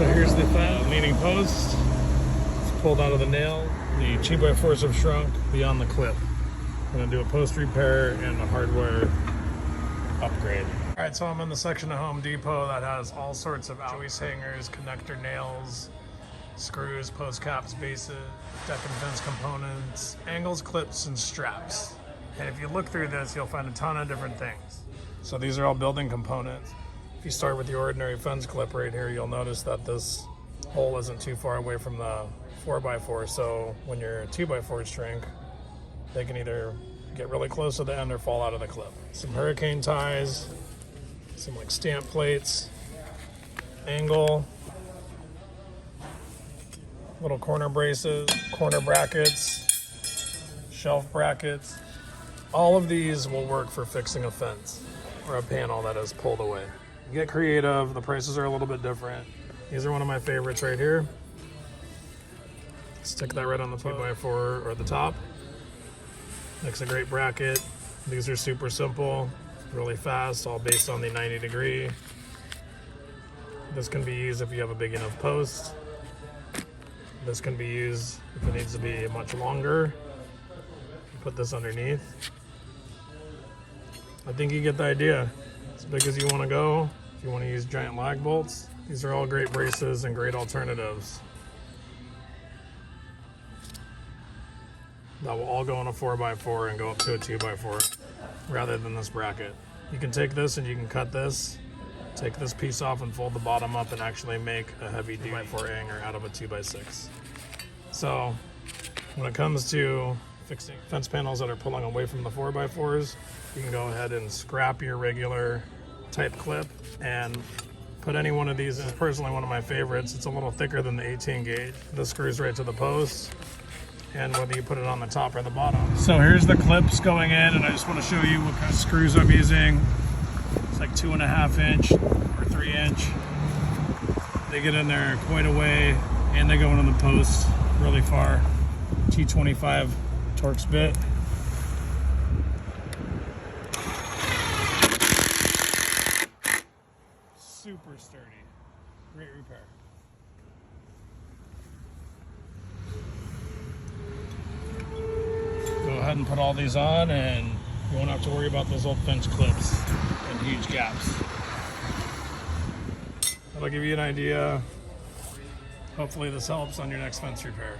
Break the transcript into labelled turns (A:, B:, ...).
A: So here's the leaning post. It's pulled out of the nail. The 2x4s have shrunk beyond the clip. I'm going to do a post repair and a hardware upgrade. All right, so I'm in the section of Home Depot that has all sorts of joist hangers, connector nails, screws, post caps, bases, deck and fence components, angles, clips, and straps. And if you look through this, you'll find a ton of different things. So these are all building components. If you start with the ordinary fence clip right here, you'll notice that this hole isn't too far away from the 4x4. So when your 2x4s shrink, they can either get really close to the end or fall out of the clip. Some hurricane ties, some like stamp plates, angle, little corner braces, corner brackets, shelf brackets. All of these will work for fixing a fence or a panel that is pulled away. Get creative, the prices are a little bit different. These are one of my favorites right here. Stick that right on the 2x4 or the top. Makes a great bracket. These are super simple, really fast, all based on the 90 degree. This can be used if you have a big enough post. This can be used if it needs to be much longer. Put this underneath. I think you get the idea. As big as you want to go. If you want to use giant lag bolts, these are all great braces and great alternatives that will all go on a 4x4 and go up to a 2x4 rather than this bracket. You can take this and you can cut this, take this piece off and fold the bottom up and actually make a heavy 2x4 hanger out of a 2x6. So when it comes to fixing fence panels that are pulling away from the 4x4s, you can go ahead and scrap your regular type clip and put any one of these. It's personally one of my favorites. It's a little thicker than the 18 gauge. This screws right to the post, and whether you put it on the top or the bottom. So here's the clips going in, and I just want to show you what kind of screws I'm using. It's like 2.5 inch or 3 inch. They get in there quite a way, and they go into the post really far. T25 Torx bit. Super sturdy. Great repair. Go ahead and put all these on, and you won't have to worry about those old fence clips and huge gaps. That'll give you an idea. Hopefully this helps on your next fence repair.